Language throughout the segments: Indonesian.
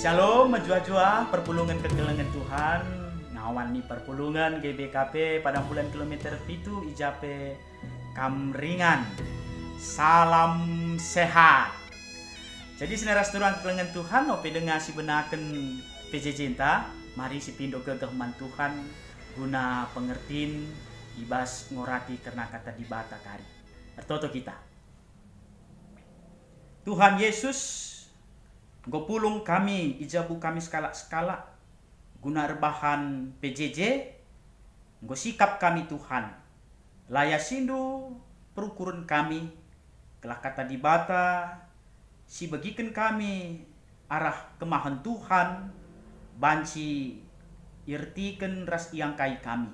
Shalom, menjua-jua perpulungan kekelengan Tuhan ngawan ni perpulungan GBKP pada bulan kilometer pitu ijape Kamringan. Salam sehat. Jadi senera seturang kekelengan Tuhan ope dengar si benaken PJ Cinta, mari si pindo ke keheman Tuhan guna pengertiin ibas ngorati karena kata di bata kari. Bertoto kita. Tuhan Yesus gopulung kami, ijabu kami skala-skala guna rebahan PJJ, nggo sikap kami Tuhan. Layasindu perukuran kami, kelah kata di bata, si bagikan kami arah kemahan Tuhan, banci irtiken ras iangkai kami.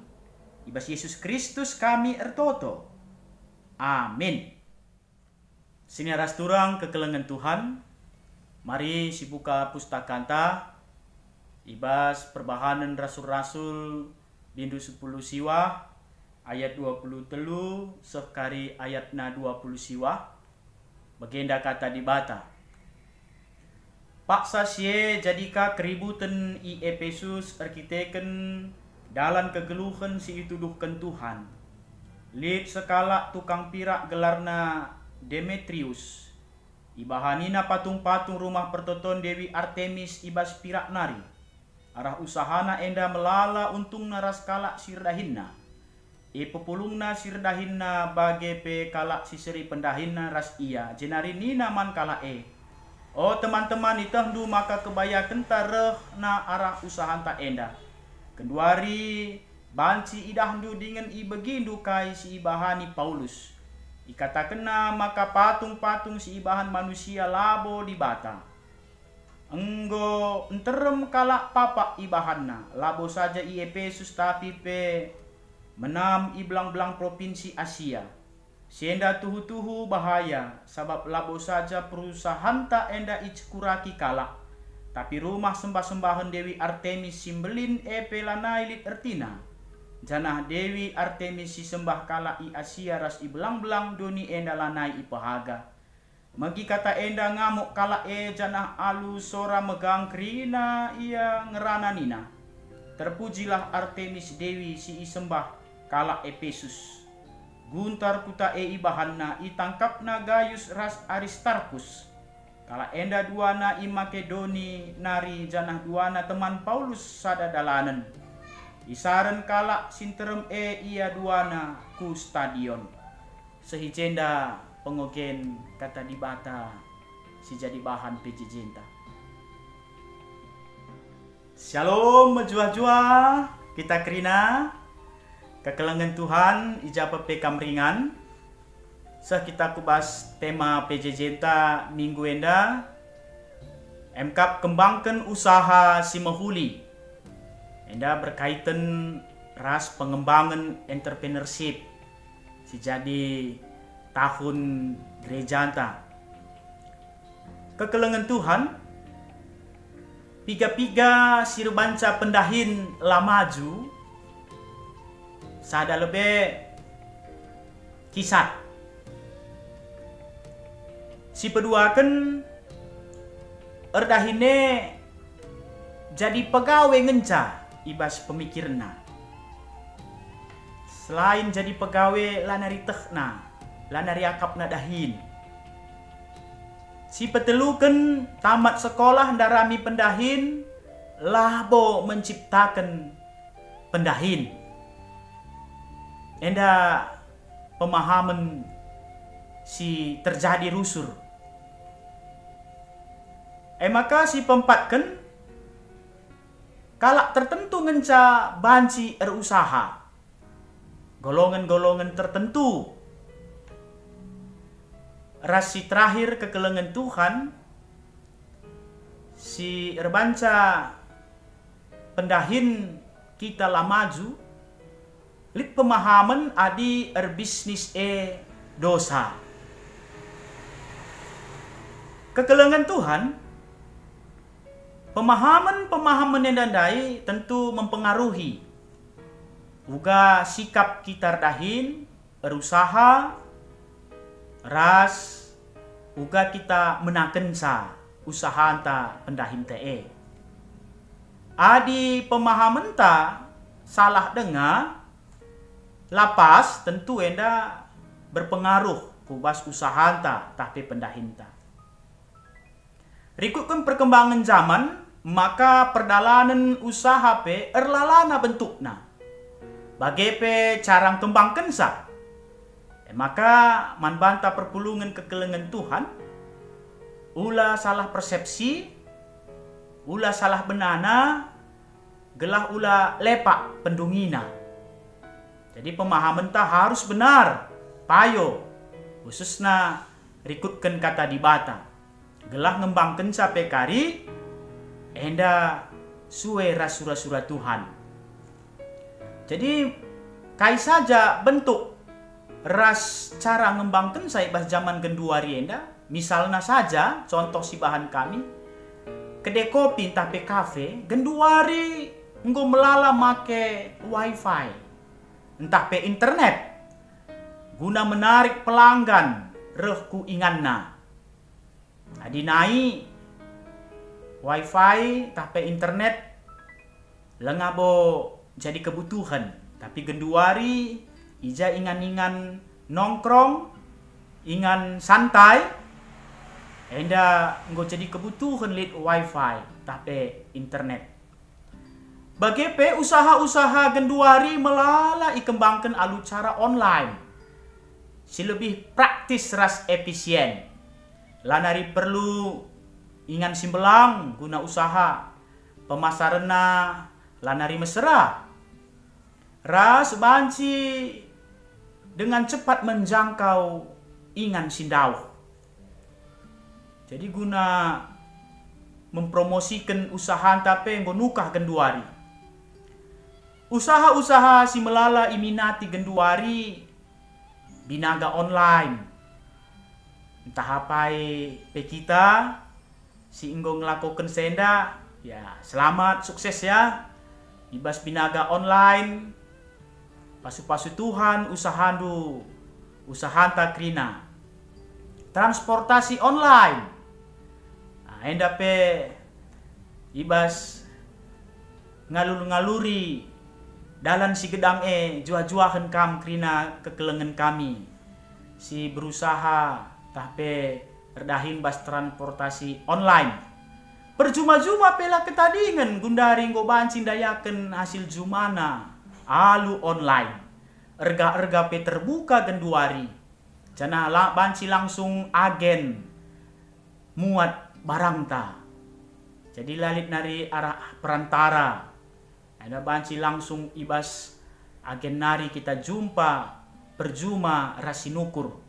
Ibas Yesus Kristus kami ertoto. Amin. Sini ras turang kekelengan Tuhan. Mari si buka pustakanta ibas perbahanan rasul-rasul bindu 10 siwa ayat 20 telu sekari ayat na 20 siwa bagenda kata di bata. Paksa sie jadika keributan i Efesus arkiteken dalam kegeluhan si ituduhkan Tuhan. Lid sekala tukang pirak gelarna Demetrius. Ibahanina patung-patung rumah pertoton Dewi Artemis ibas pirak nari. Arah usahana enda melala untung naras kalak sirdahinna. Pepulungna sirdahinna bage pe kalak siseri pendahinna ras iya. Jenari nina man kalak Oh teman-teman itahdu maka kebaya kentareh na arah usahanta enda. Kenduari banci idahdu dengan ibegindu kai si ibahani Paulus. Ikata kena maka patung-patung si ibahan manusia labo di bata. Enggo enterem kalak papa ibahanna. Labo saja i Efesus tapi pe menam i belang-belang provinsi Asia. Sienda tuhu-tuhu bahaya. Sabab labo saja perusahaan tak enda icekuraki kalak. Tapi rumah sembah-sembahan Dewi Artemis simbelin pelanailit ertina. Janah Dewi Artemis si sembah kala i Asia ras i belang-belang doni enda lanai i pahaga. Magi kata enda ngamuk kala janah alu sora megang krina ia ngerana nina. Terpujilah Artemis Dewi si i sembah kala Efesus. Guntar kuta ibahanna i tangkapna Gaius ras Aristarkus. Kala enda duana i Makedoni nari janah duana teman Paulus sada dalanan. Isaran kalak sinterem ia duana ku stadion. Sehijenda pengogen kata di bata si jadi bahan PJ Cinta. Shalom menjua-jua kita kerina kekelengan Tuhan ijapa pe Kamringan. Kita kubas tema PJ Cinta minggu enda. MKAP kembangkan usaha si mahuli. Enda berkaitan ras pengembangan entrepreneurship si jadi tahun gereja anta. Kekelengan Tuhan piga-piga sirbanca pendahin lamaju sada lebih kisah si peduakan erdahine jadi pegawai ngenca ibas pemikirna. Selain jadi pegawai lanari tehna, lanari akapna dahin. Si peteluken tamat sekolah darami pendahin, labo menciptakan pendahin. Enda pemahaman si terjadi rusur. Maka si pempatken kalak tertentu ngenca banci erusaha. Golongan-golongan tertentu. Rasi terakhir kekelengan Tuhan. Si erbanca pendahin kita lamaju. Lit pemahaman adi erbisnis dosa. Kekelengan Tuhan. Pemahaman yang dandai tentu mempengaruhi uga sikap kita dahin, berusaha, ras, uga kita menaken sa usaha anta pendahin te. Adi pemahaman ta salah dengar lapas tentu enda berpengaruh kubas usaha ta tapi pendahinta. Rikutkan perkembangan zaman, maka perdalanan usaha pe erlalana bentukna. Bagi pe carang kembangkan sa. Maka manbanta perpulungan kekelengan Tuhan, ulah salah persepsi, ulah salah benana, gelah ulah lepak pendungina. Jadi pemahaman ta harus benar, payo, khususnya rikutkan kata di bata. Gelah ngembangkan sampai kari, enda suwe rasura-sura Tuhan. Jadi kai saja bentuk ras cara ngembangkan saya pas zaman genduari enda. Misalnya saja contoh si bahan kami, kedai kopi entah pe kafe, genduari enggo melala make wifi, entah pe internet, guna menarik pelanggan rehku inganna. Adi naik wifi tapi internet lengabo jadi kebutuhan, tapi genduari ija ingan-ingan nongkrong, ingan santai, enda nggo jadi kebutuhan lit wifi tapi internet. Bagi pe usaha-usaha genduari melala ikembangkan alu cara online, si lebih praktis ras efisien. Lanari perlu ingan simbelang guna usaha pemasarana lanari mesra. Ras banci dengan cepat menjangkau ingan sindau. Jadi guna mempromosikan usaha tapi ngonukah genduari. Usaha-usaha si melala iminati genduari binaga online. Entah apa pe kita si inggo ngelakukan senda, ya selamat sukses ya. Ibas binaga online, pasu-pasu Tuhan usahandu, usahanta krina. Transportasi online. Nah, enda pe ibas ngalur-ngaluri dalan si gedang jua-juahan kam krina kekelengan kami. Si berusaha tapi redahin bas transportasi online. Perjuma-juma pela ketadingan gundari nggo bancin dayaken hasil jumana alu online. Erga-erga pe terbuka genduari. Jana banci langsung agen muat barang ta. Jadi lalit nari arah perantara. Ada banci langsung ibas agen nari kita jumpa perjuma rasinukur.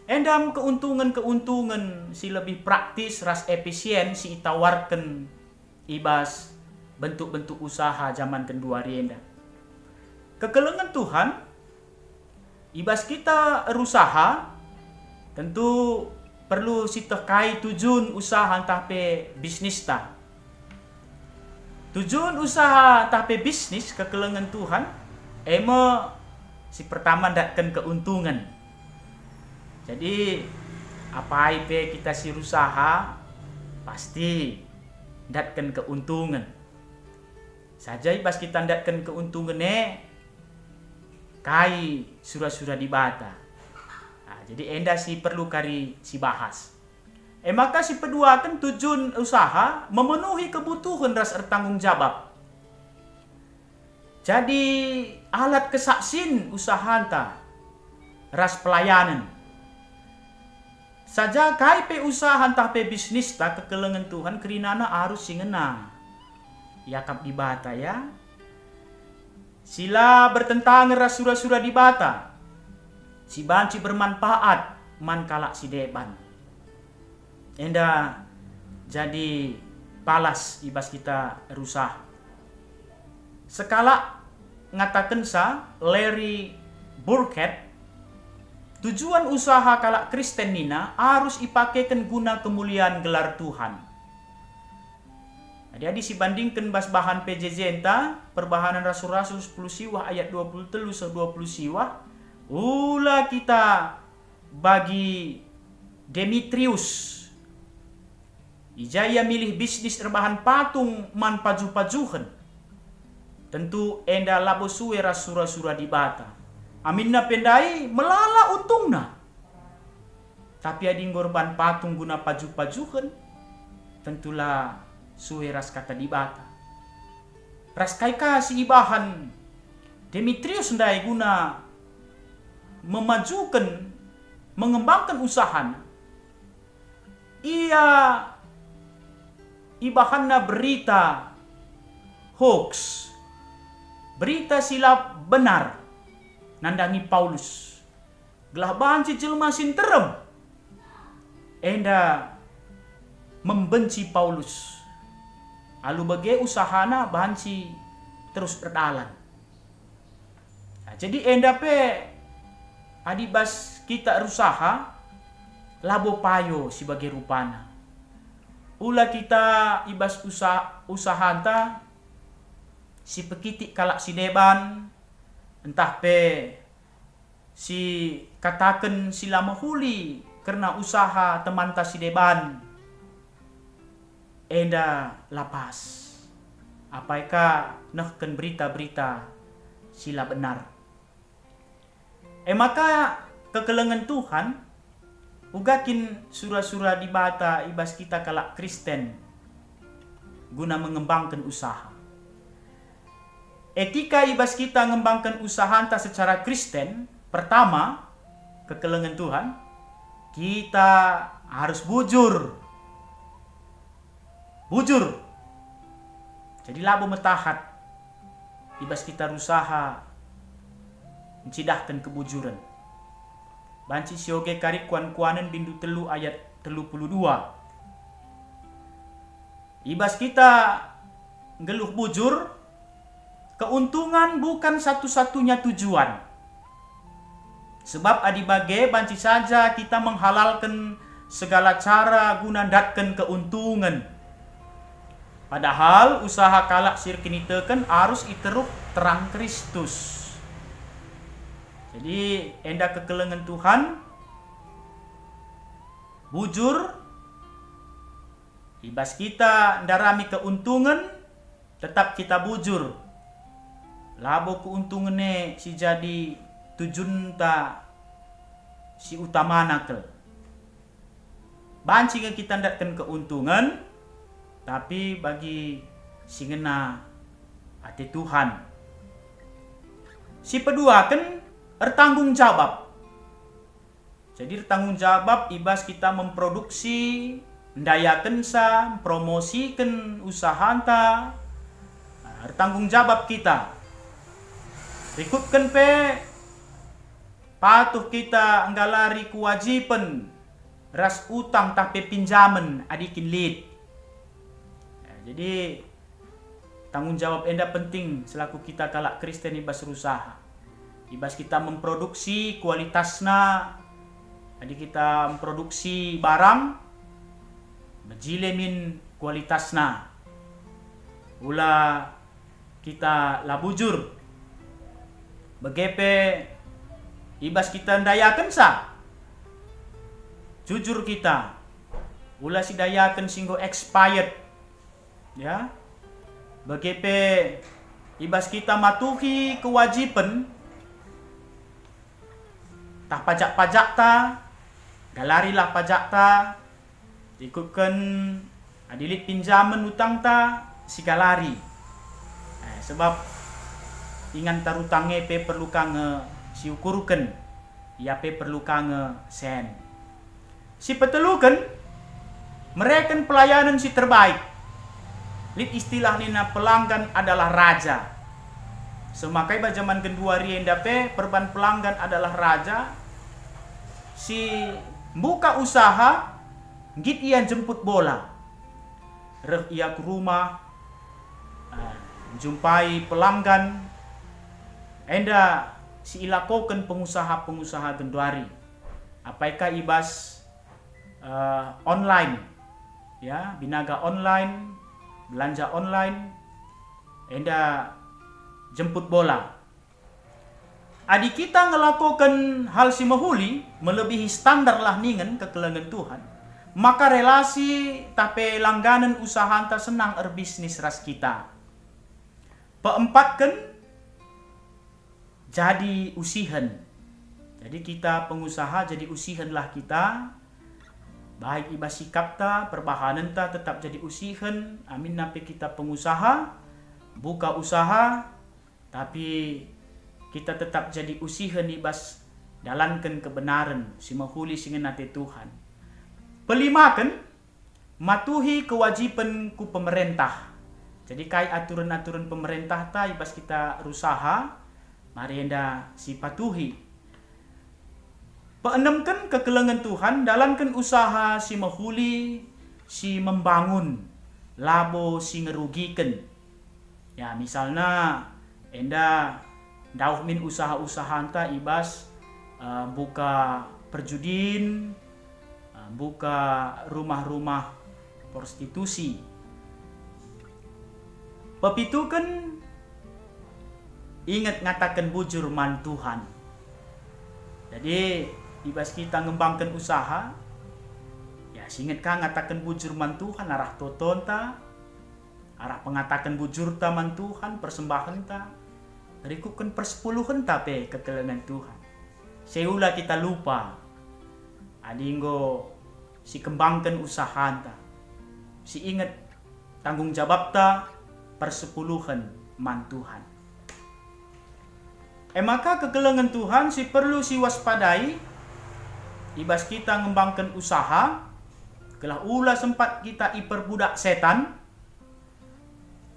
Endam keuntungan-keuntungan si lebih praktis ras efisien si itawarkan ibas bentuk-bentuk usaha zaman genduari enda. Kekelengan Tuhan ibas kita berusaha tentu perlu si terkait tujuan usaha tapi bisnis ta. Tujuan usaha tapi bisnis kekelengan Tuhan ema si pertama datkan keuntungan. Jadi apa IP kita si usaha pasti datkan keuntungan. Saja pas kita datkan keuntungan kai surah-surah di bata. Nah, jadi enda si perlu kari si bahas. Maka si kedua kan tujuan usaha memenuhi kebutuhan ras tanggung jawab. Jadi alat kesaksin usaha anta ras pelayanan. Saja kai pe usaha entah pe bisnis ta kekelengan Tuhan kerinana harus singena. Yakap di bata ya. Sila bertentangan rasura-sura di bata. Si banci bermanfaat man kalak si deban. Enda jadi palas ibas kita rusah. Sekala ngatakan sa Larry Burkett, tujuan usaha kalak Kristen nina harus ipakaikan guna kemuliaan gelar Tuhan. Jadi si bandingkan bas bahan PJJ enta perbahanan rasul-rasul 10 siwah ayat 23 20 siwah. Ulah kita bagi Demetrius Ijaya milih bisnis rebahan patung man paju-pajuhan. Tentu enda labo suwe rasura-sura di bata. Aminna pendai melala untungna. Tapi ading gorban patung guna paju-pajuhan. Tentulah suwe ras kata di bata. Ras kaika si ibahan Demetrius ndai guna memajukan, mengembangkan usaha. Ia ibahanna berita hoax, berita silap benar nandangi Paulus. Gelah banci jelma sinterem enda membenci Paulus. Alu bage usahana banci terus berdalan. Nah, jadi enda pe adibas kita rusaha labo payo sebagai rupana. Ula kita ibas usahanta si pekitik kalak si deban entah pe si katakan sila mahuli karena usaha teman ta si deban enda lapas. Apakah nahkan berita-berita sila benar. Maka kekelengan Tuhan ugakin sura-sura di bata ibas kita kalak Kristen guna mengembangkan usaha. Etika ibas kita mengembangkan usaha entah secara Kristen, pertama kekelengan Tuhan kita harus bujur. Jadi labo metahat ibas kita usaha mencidahkan kebujuran. Banci sioge karik kuan-kuanan bindu telu ayat 32. Ibas kita ngeluh bujur, keuntungan bukan satu-satunya tujuan. Sebab adibage banci saja kita menghalalkan segala cara guna datkan keuntungan. Padahal usaha kalak sirkinitekan harus iteruk terang Kristus. Jadi enda kekelengan Tuhan bujur ibas kita ndarami keuntungan tetap kita bujur. Labo keuntungannya si jadi tujunta si utamana ke. Banci kita ndatkan keuntungan tapi bagi si ngena hati Tuhan. Si kedua kan bertanggung jawab. Jadi bertanggung jawab ibas kita memproduksi, mendayakan sa, promosikan usaha anta. Bertanggung jawab kita. Rikutkan pe patuh kita nggalari kewajiban ras utang tapi pinjaman adikin lid. Jadi tanggung jawab enda penting selaku kita kalak Kristen ibas berusaha. Ibas kita memproduksi kualitasna, jadi kita memproduksi barang, menjilemin kualitasna. Ula kita labujur, begepe ibas kita ndayakan sa, jujur kita, ula si dayakan singgo expired. Ya, begepe ibas kita matuhi kewajiban tah pajak-pajak ta, galarilah pajak ta, ikutkan adilit pinjaman utang ta, si galari. Sebab ingan tarutange pe perlu kange si ukurkan, ia pe perlu kange sen. Si petelukan, mereka pelayanan si terbaik. Lid istilah nina pelanggan adalah raja. Semakai zaman kedua rienda pe perban pelanggan adalah raja. Si buka usaha, git ia jemput bola. Reh ia ke rumah, jumpai pelanggan. Enda si ilakokan pengusaha-pengusaha genduari. Apakah ibas online, ya binaga online. Belanja online, enda jemput bola. Adik kita ngelakukan hal si mahuli melebihi standar lah ningen kekelengan Tuhan. maka relasi tapi langganan usaha anta senang bisnis ras kita. Keempat kan jadi usihan. Jadi kita pengusaha jadi usihan lah kita. Baik ibas sikap ta, perbahanan ta tetap jadi usihan. Amin napi kita pengusaha, buka usaha, tapi kita tetap jadi usihan ibas dalankan kebenaran si mahuli singen nate Tuhan. Pelima kan matuhi kewajiban ku pemerintah. Jadi kai aturan-aturan pemerintah ta ibas kita rusaha, mari enda si patuhi. Peenam kan kekelengan Tuhan dalankan usaha si mahuli, si membangun, labo si ngerugikan. Ya misalnya enda dauh min usaha-usaha anta ibas buka perjudin, buka rumah-rumah prostitusi. Pepitu kan ingat ngatakan bujur man Tuhan. Jadi ibas kita ngembangkan usaha, ya singet ka ngatakan bujur man Tuhan arah toton ta, arah pengatakan bujur ta man Tuhan persembahan ta, rikukan persepuluhan ta pe kekelengan Tuhan. Seula kita lupa, adinggo si kembangkan usaha ta, si ingat tanggung jawab ta persepuluhan man Tuhan. Maka kekelengan Tuhan si perlu si waspadai ibas kita ngembangkan usaha, kelah ula sempat kita iperbudak setan,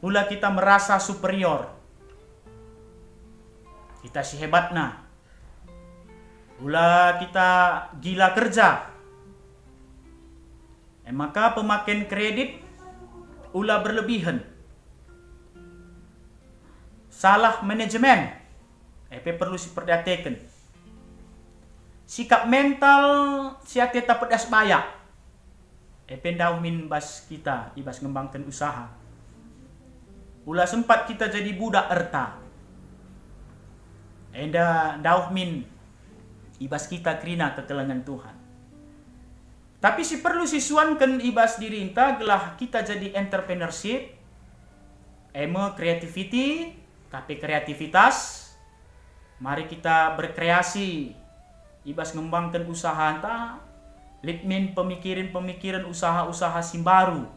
ula kita merasa superior, kita si hebatna, ula kita gila kerja. Maka pemakaian kredit ula berlebihan, salah manajemen, perlu si perhatikan. Sikap mental siate ta pedas bayak. Pendau min bas kita ibas ngembangkan usaha. Ula sempat kita jadi budak erta. Enda dauh min ibas kita krina kekelengan Tuhan. Tapi si perlu sisuankan ibas diri inta gelah kita jadi entrepreneurship, creativity, tapi kreativitas. Mari kita berkreasi, ibas ngembangkan usaha anta, litmin pemikiran usaha-usaha simbaru.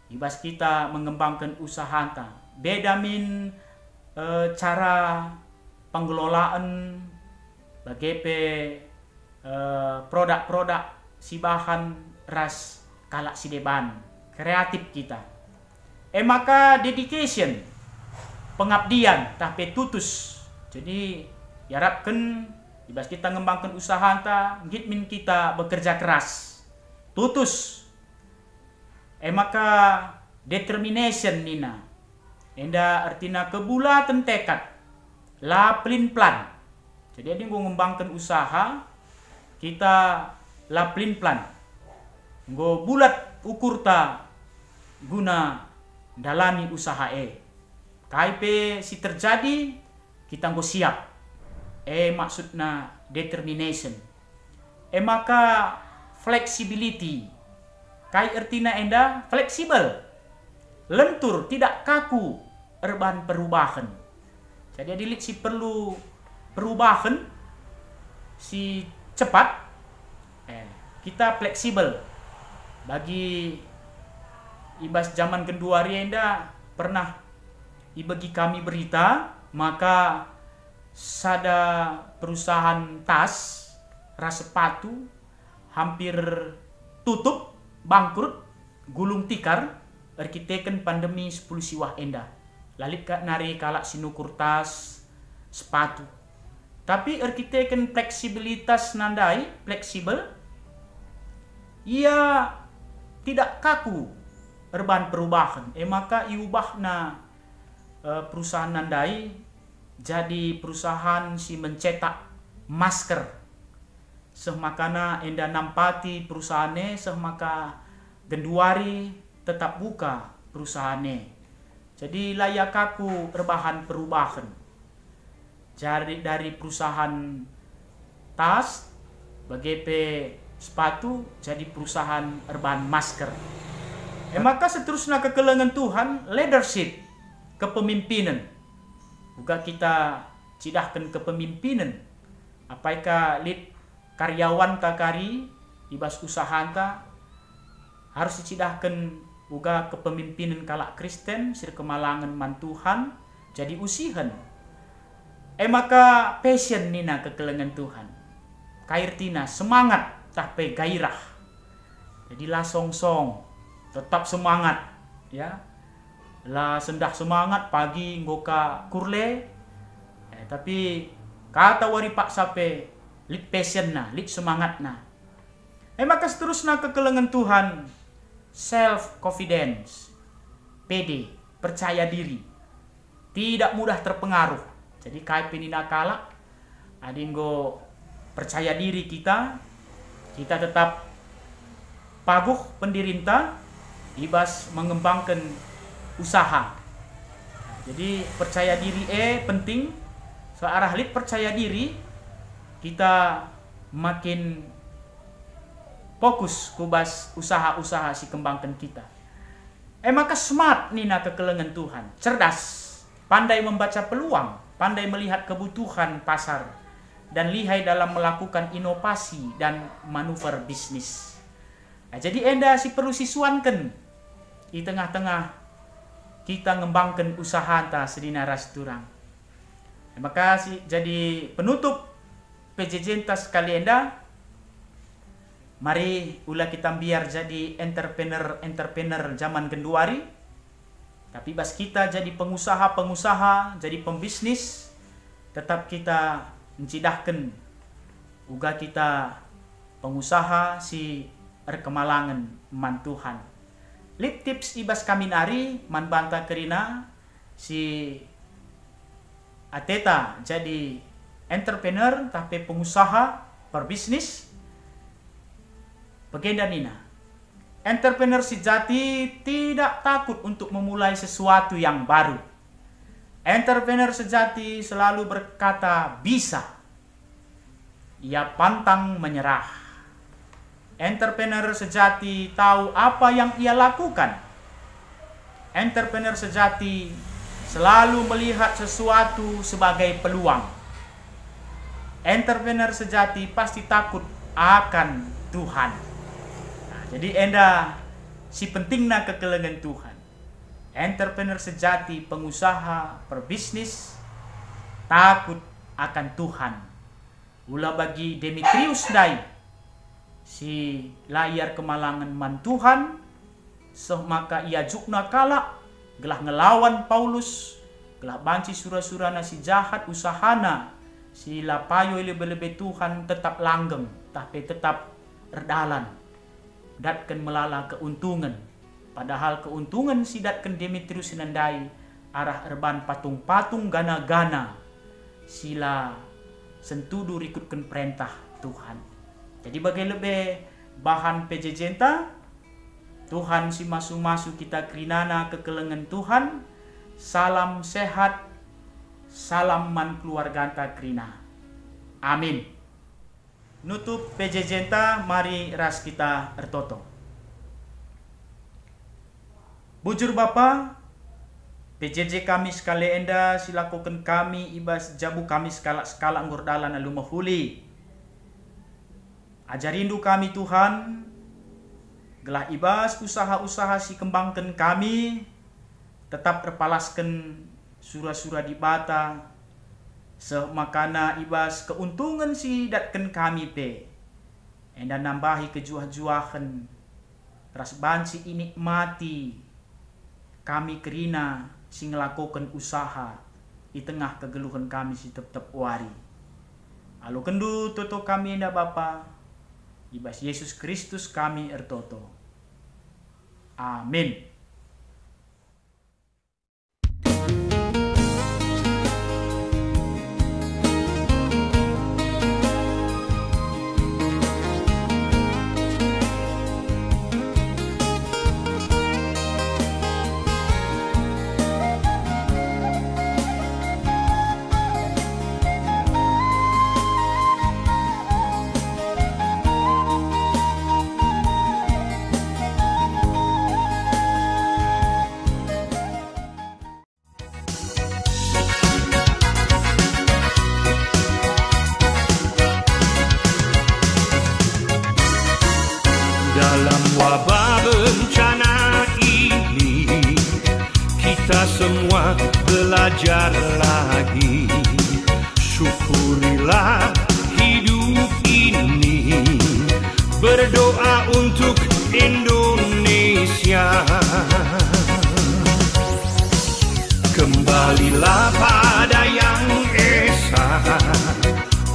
Ibas kita mengembangkan usaha anta. Beda min cara pengelolaan bagaimana produk-produk si bahan ras kalak si deban. Kreatif kita. Maka dedication, pengabdian, tapi tutus. Jadi diharapkan ibas kita ngembangkan usaha anta, gitmin kita bekerja keras, tutus. Maka determination nina. Enda artinya kebulatan tekad, la pelin plan. Jadi ada yang ngembangkan usaha, kita la pelin plan. Nggo bulat ukur ta guna dalani usaha KIP si terjadi kita nggo siap. Maksudnya determination. Maka flexibility. Kai artina enda fleksibel. Lentur, tidak kaku erban perubahan. Jadi adilik si perlu perubahan si cepat. Kita fleksibel. Bagi ibas zaman kedua hari enda pernah ibagi kami berita, maka sada perusahaan tas ras sepatu hampir tutup, bangkrut, gulung tikar, arkiteken pandemi 10 siwah enda. Lalit ka nari kalak sinukur tas, sepatu. Tapi arkiteken fleksibilitas nandai, fleksibel, ia tidak kaku erban perubahan. Maka iubahna perusahaan nandai jadi perusahaan si mencetak masker. Sehmakana enda nampati perusahaannya, sehmaka genduari tetap buka perusahaannya. Jadi layak aku rebahan perubahan. Jadi dari perusahaan tas, bagai sepatu jadi perusahaan urban masker. Maka seterusnya kekelengan Tuhan leadership, kepemimpinan. Juga kita cidahkan kepemimpinan. Apakah lead karyawan takari ibas usaha ta harus dicidahkan juga kepemimpinan kalak Kristen sir kemalangan man Tuhan jadi usihan. Maka passion nina kekelengan Tuhan. Kairtina semangat tapi gairah. Jadi lah song-song tetap semangat ya. Lah sendah semangat pagi ngoka kurle. Tapi kata wari pak sape lit passion na, lit semangat na. Maka seterusnya kekelengan Tuhan self confidence, PD, percaya diri, tidak mudah terpengaruh. Jadi kai penina kala adinggo percaya diri kita tetap paguh pendirinta ibas mengembangkan usaha. Jadi percaya diri penting. Searah lit percaya diri kita makin fokus kubas usaha-usaha si kembangkan kita. Maka smart nina kekelengan Tuhan, cerdas, pandai membaca peluang, pandai melihat kebutuhan pasar, dan lihai dalam melakukan inovasi dan manuver bisnis. Jadi enda si perlu siswankan di tengah-tengah kita ngembangkan usaha ta sedina ras turang. Maka jadi penutup PJJ tas kali enda. Mari ulah kita biar jadi entrepreneur zaman genduari. Tapi bas kita jadi pengusaha, jadi pembisnis, tetap kita mencidahkan uga kita pengusaha si erkemalangan man Tuhan. Lip tips ibas kami nari man banta kerina si ateta jadi entrepreneur tapi pengusaha perbisnis. Bagenda nina, entrepreneur sejati tidak takut untuk memulai sesuatu yang baru. Entrepreneur sejati selalu berkata bisa. Ia pantang menyerah. Entrepreneur sejati tahu apa yang ia lakukan. Entrepreneur sejati selalu melihat sesuatu sebagai peluang. Entrepreneur sejati pasti takut akan Tuhan. Jadi enda si pentingna kekelengan Tuhan. Entrepreneur sejati, pengusaha, perbisnis takut akan Tuhan. Ulah bagi Demetrius dai si layar kemalangan man Tuhan, maka ia jukna kala gelah ngelawan Paulus, gelah banci surah-surana si jahat usahana, si lapayo lebe-lebe Tuhan tetap langgeng, tapi tetap erdalan. Datkan melala keuntungan. Padahal keuntungan si datkan Demetrius sinandai arah erban patung-patung gana-gana. Sila sentudu ikutkan perintah Tuhan. Jadi bagai lebih bahan pejejenta Tuhan si masu-masu kita kerinana kekelengan Tuhan. Salam sehat, salam man keluarga krina. Amin. Nutup pejejenta, mari ras kita ertoto. Bujur Bapa, PJJ kami sekali enda silakukan kami ibas jabu kami skala ngurdalan alu mahuli. Ajarindu kami Tuhan, gelah ibas usaha-usaha si kembangkan kami, tetap terpalaskan surah-surah di bata, semakana ibas keuntungan si datkan kami pe. Enda nambahi kejuah-juahan, ras banci ini mati kami kerina si ngelakukan usaha di tengah kegeluhan kami si tetap wari. Alu kendu toto kami enda Bapa, ibas Yesus Kristus kami ertoto. Amin. belajar lagi. Syukurilah hidup ini, berdoa untuk Indonesia. Kembalilah pada yang esa,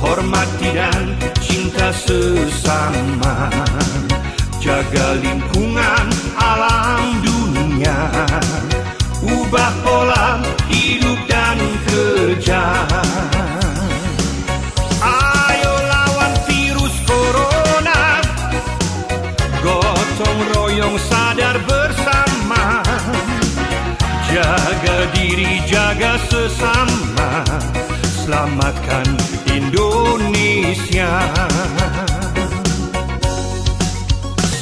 hormati dan cinta sesama, jaga lingkungan alam dunia, ubah pola hidup dan kerja. Ayo lawan virus corona, gotong royong sadar bersama, jaga diri, jaga sesama, selamatkan Indonesia.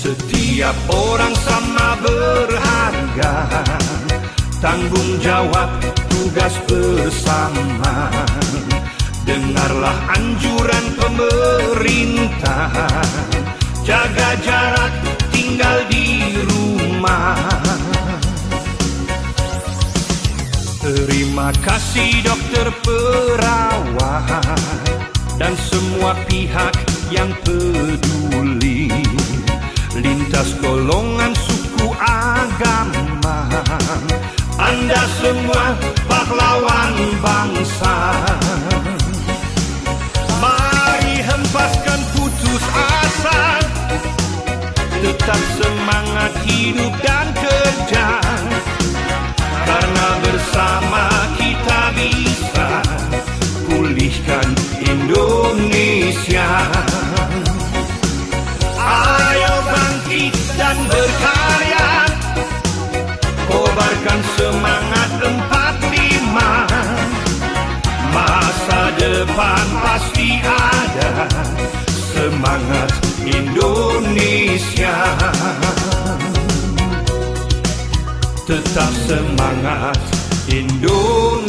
Setiap orang sama berharga, tanggung jawab tugas bersama. Dengarlah anjuran pemerintah, jaga jarak, tinggal di rumah. Terima kasih dokter, perawat, dan semua pihak yang peduli, lintas golongan, suku, agama. Anda semua pahlawan bangsa. Mari hempaskan putus asa, tetap semangat hidup dan kerja, karena bersama kita bisa pulihkan Indonesia. Ayo bangkit dan berkarya, kobarkan semangat 45. Masa depan pasti ada, semangat Indonesia. Tetap semangat Indonesia.